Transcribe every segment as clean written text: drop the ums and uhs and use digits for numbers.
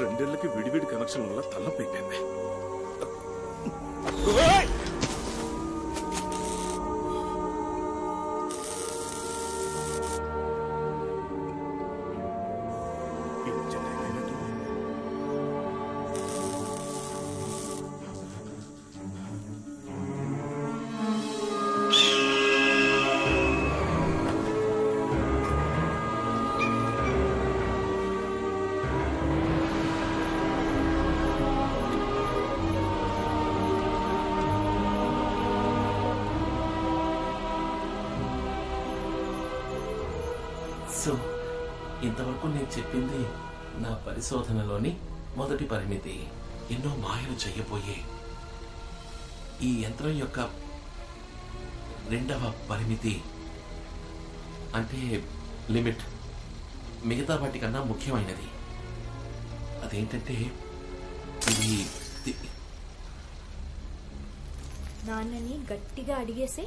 2 విడివిడి connection వల్ల తలపెట్టింది. So ఇంతవరకు నేను చెప్పింది నా పరిశోధనలోని మొదటి పరిమితి. ఎన్నో మాయలు చెయ్యబోయే ఈ యంత్రం యొక్క 2వ పరిమితి అంటే లిమిట్ మిగతా వాటికన్నా ముఖ్యమైనది. అదేంటంటే ఇది నాన్నని గట్టిగా అడిగేసి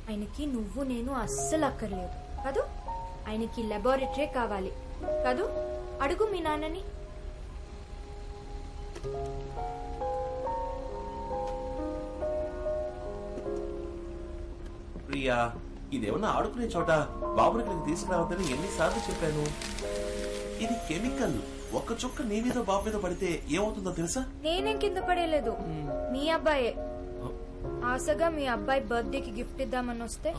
ఆయనకి నువ్వు నేను అస్సలు అక్కర్లేదు కదూ. ఆయనకి లాబొరేటరీ కావాలి కదూ. అడుగు మీ నాన్నని. ప్రియా, ఇదేమన్నా ఆడుకునే చోట బాబుని ఇక్కడికి తీసుకురావద్దని ఎన్నిసార్లు చెప్పాను. ఇది కెమికల్. ఒక్క చుక్క నీ మీద బాబు మీద పడితే ఏమవుతుందో తెలుసా? నేనేం కింద పడేలేదు, మీ అబ్బాయే. ఆశగా మీ అబ్బాయి బర్త్డేకి గిఫ్ట్ ఇద్దామని వస్తే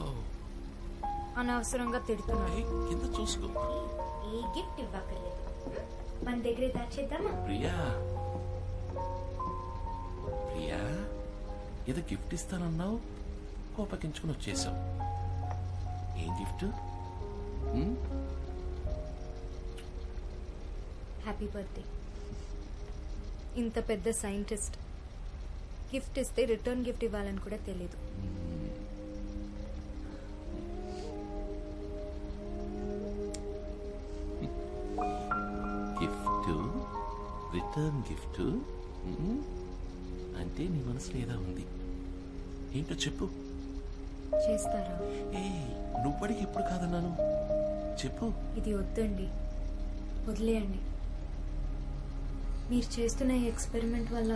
అనవసరంగా తిడుతున్నాడు. కింద చూసుకో. ఏ గిఫ్ట్ ఇవ్వక్కర్లేదు, మన దగ్గరే దాచేద్దామా? ప్రియా ప్రియా, ఏదో గిఫ్ట్ ఇస్తానన్నావు, కోపగించుకుని వచ్చేసావు. ఏం గిఫ్ట్? Happy birthday. ఇంత పెద్ద సైంటిస్ట్ గిఫ్ట్ ఇస్తే రిటర్న్ గిఫ్ట్ ఇవ్వాలని కూడా తెలీదు. గిఫ్ట్, రిటర్న్ గిఫ్ట్ అంటే నీ మనసులో ఏదో ఉంది. ఏంటో చెప్పు. చేస్తారా? నువ్వడికి ఎప్పుడు కాదన్నాను, చెప్పు. ఇది వద్దండి, వదిలేయండి. మీరు చేస్తున్న ఈ ఎక్స్పెరిమెంట్ వల్ల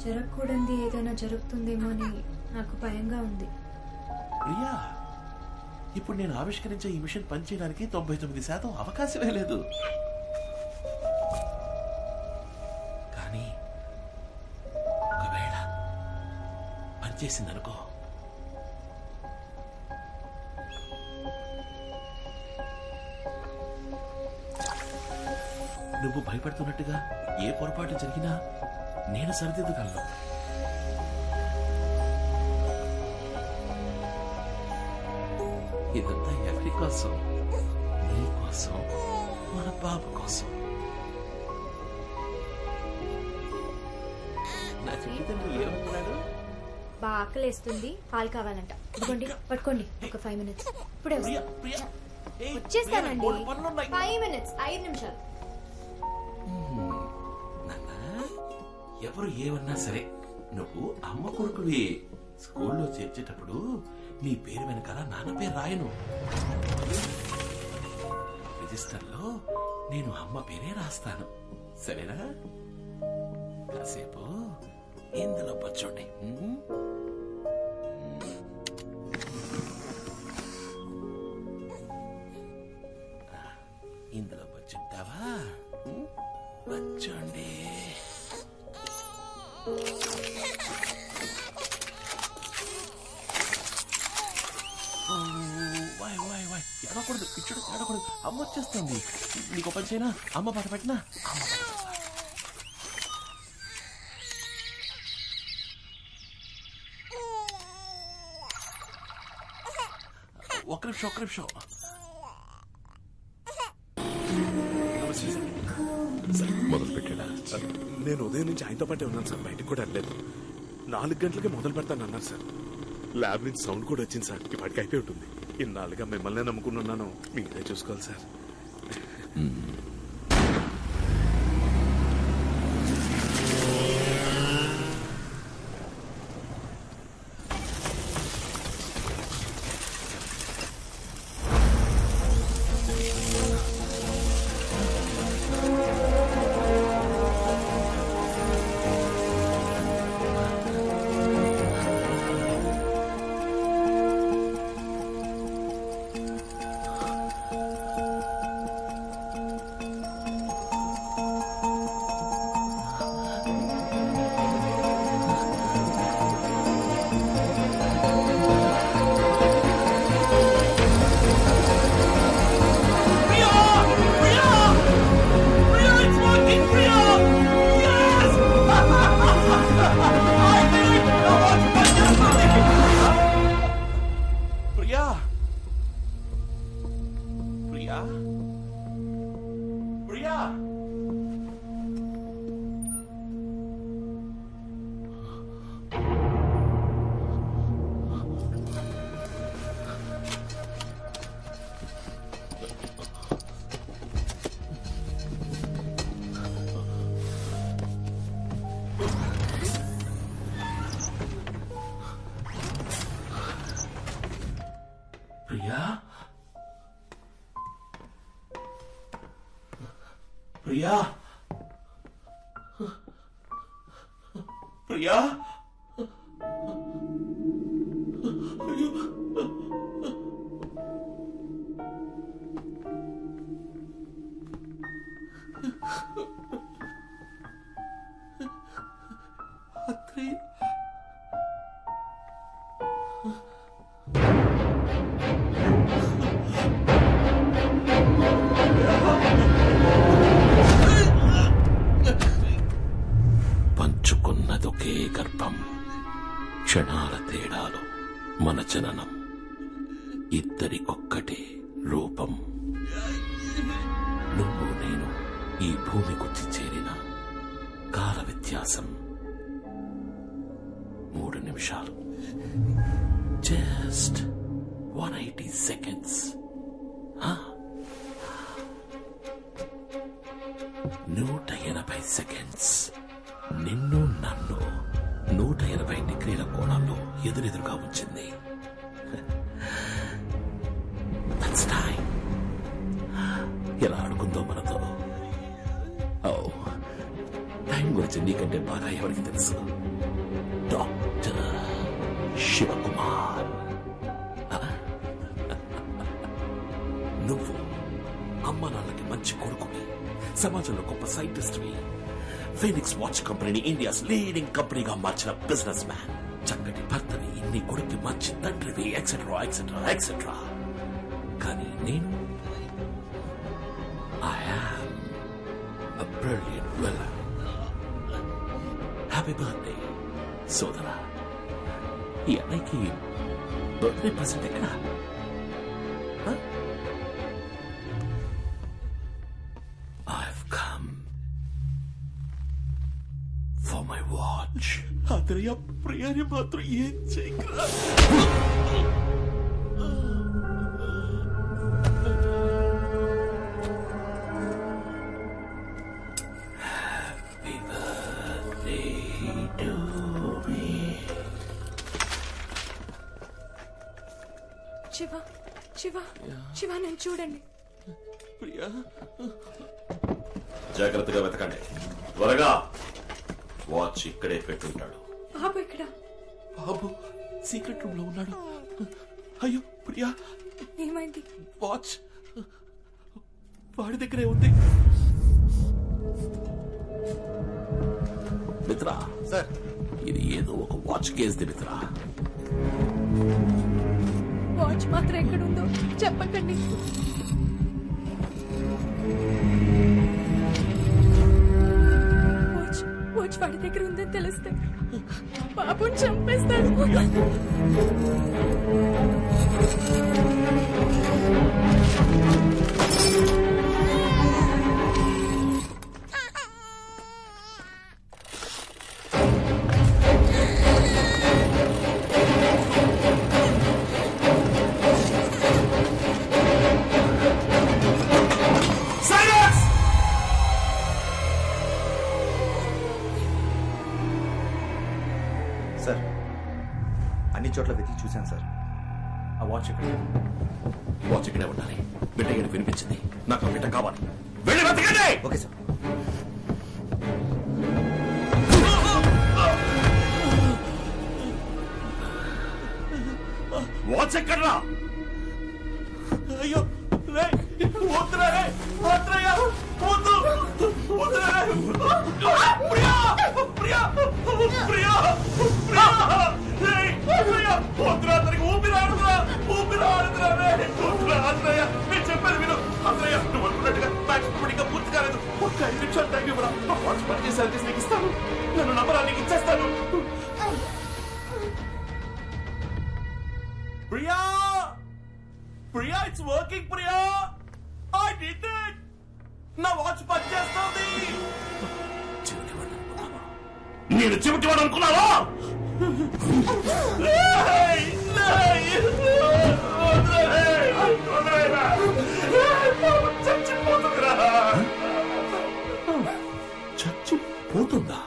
జరగకూడదు ఏదైనా జరుగుతుందేమో అని నాకు భయంగా ఉంది. ప్రియా, ఇప్పుడు నేను ఆవిష్కరించే ఈ మిషన్ పనిచేయడానికి 99% అవకాశమే లేదు. కానీ ఒకవేళ పనిచేసిందనుకో, నువ్వు భయపడుతున్నట్టుగా ఏ పొరపాటు జరిగినా నేను సరిదిద్దగలను. ఇదంతా ఎవరి కోసం? నీ కోసం, మన బాబు కోసం. నా జీవితంలో ఏమన్నాడు? బాగా ఆకలేస్తుంది, పాలు కావాలంట. ఇదిగోండి, పట్టుకోండి. ఒక 5 minutes. ఇప్పుడే వచ్చేస్తానండి. 5 minutes, 5 నిమిషాలు. ఎవరు ఏమన్నా సరే, నువ్వు అమ్మ కొడుకువి. స్కూల్లో చేర్చేటప్పుడు నీ పేరు వెనకాల నాన్న పేరు రాయను. రిజిస్టర్లో నేను అమ్మ పేరే రాస్తాను. సరేనా? కాసేపు ఇందులో పచ్చోండి. ఇందులో పచ్చుంటావా? పచ్చోండి. ఎడకూడదు, ఇచ్చుడు ఎడకూడదు. అమ్మ వచ్చేస్తుంది. నీకు పని చేయనా? అమ్మ పాట పెట్టినా? ఒక్క నిమిషం. మొదలు పెట్టాడా? నేను ఉదయం నుంచి ఆయనతో పాటే ఉన్నాను సార్, బయటకు కూడా వెళ్ళలేదు. 4 గంటలకి మొదలు పెడతాను అన్నారు సార్. ల్యాబ్ నుంచి సౌండ్ కూడా వచ్చింది సార్. ఇప్పటికి అయిపోయి ఉంటుంది. ఇన్నాళ్ళుగా మిమ్మల్ని నమ్ముకున్నాను, మీరే చూసుకోవాలి సార్. ప్రియా ప్రియా ప్రియా అత్రి పంచుకున్నదొకే గర్భం, క్షణాల తేడాలు మన జననం, ఇద్దరికొక్కటే రూపం. నువ్వు నేను ఈ భూమి గుర్తి చేరిన కాల వ్యత్యాసం 3 నిమిషాలు. Just 180 seconds. 180 సెకండ్స్ నిన్ను నన్ను 180 డిగ్రీల కోణంలో ఎదురెదురుగా ఉంచింది. That's time. ఎలా ఆడుకుందో మనతో. టైం గురించి నీకంటే బాగా ఎవరికి తెలుసు? డాక్టర్ శివకుమార్. నువ్వు అమ్మ నాన్నకి మంచి కొడుకువి, సమాజంలో గొప్ప సైంటిస్ట్వి, ఫీనిక్స్ వాచ్ కంపెనీని ఇండియాస్ లీడింగ్ కంపెనీగా మార్చిన బిజినెస్ మ్యాన్, చక్కటి భర్తవి, నీ కొడుక్కి మంచి తండ్రివి, ఎక్సెట్రా ఎక్సెట్రా ఎక్సెట్రా. కానీ నేను I am a brilliant villain. Happy birthday, సోదరా. ఈ అన్నయ్యకి బర్త్డే ప్రెసెంట్ ఎక్కడా? I've come for my watch. అదరయ్య ప్రియాని మాత్రం ఏం చేయకరా. శివ శివ శివ నన్ను చూడండి. ప్రియా జాగ్రత్తగా వెతకండి, త్వరగా. వాచ్ ఇక్కడే పెట్టుంటాడు. బాబు ఇక్కడ. బాబు సీక్రెట్ రూమ్ లో ఉన్నాడు. అయ్యో ప్రియా, ఏమైంది? వాచ్ వాడి దగ్గరే ఉంది. మిత్రా సార్, ఇది ఏదో ఒక watch case the Mitra. Watch మాత్రం ఎక్కడుందో చెప్పకండి. వాచ్ వాడి దగ్గర ఉందని తెలిస్తే బాబుని చంపేస్తాడు. సార్ అన్ని చోట్ల వెతికి చూశాను సార్. ఆ వాచ్ ఎక్కడ? వాచ్ ఇక్కడే ఉండాలి. బిడ్డ ఏడు వినిపించింది. నాకు ఆ బిడ్డ కావాలి. వెళ్ళి వెతకండి. Okay sir. వాచ్ ఎక్కడ్రా? అయ్యో చెప్పేది విను. అన్నయ్య నువ్వు అనుకున్నట్టుగా ఇంకా పూర్తి కాలేదు. ఒక్క 5 నిమిషాలు టైం ఇవ్వరా. వాచ్ పని చేసి నీకు ఇస్తాను. నన్ను నమ్మరా, నీకు ఇచ్చేస్తాను. Priya Priya, it's working Priya. I did it. నా వాచ్ పని చేస్తుంది. నేను చెవిటివాడు అనుకున్నావా? చచ్చిపోతుందా?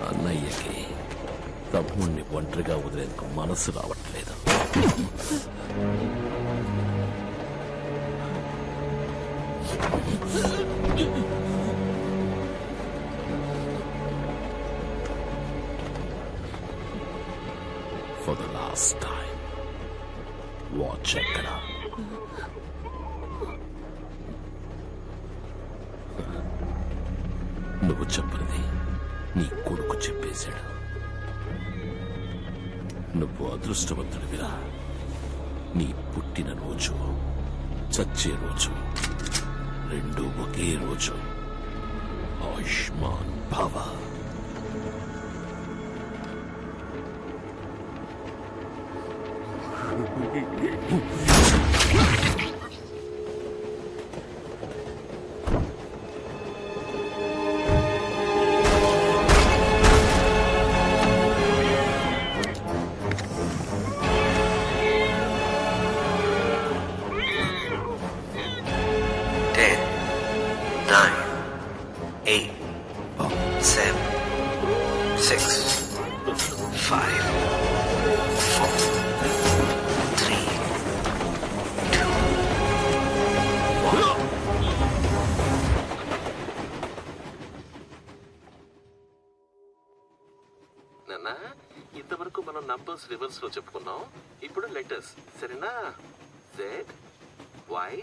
అన్నయ్యకి తమ్ముణ్ణి ఒంటరిగా వదిలేందుకు మనసు రావట్లేదు. For the last time watch ఎక్కడ? నువ్వు చెప్పనిది నీ కొడుకు చెప్పేశాడు. నువ్వు అదృష్టవంతుడివిరా. నీ పుట్టిన రోజు, చచ్చే రోజు రెండు ఒకే రోజు. ఆయుష్మాన్ భవ. ఇంతవరకు మనం నంబర్స్ రివర్స్ లో చెప్పుకున్నాం. ఇప్పుడు లెటర్స్, సరేనా? Z Why?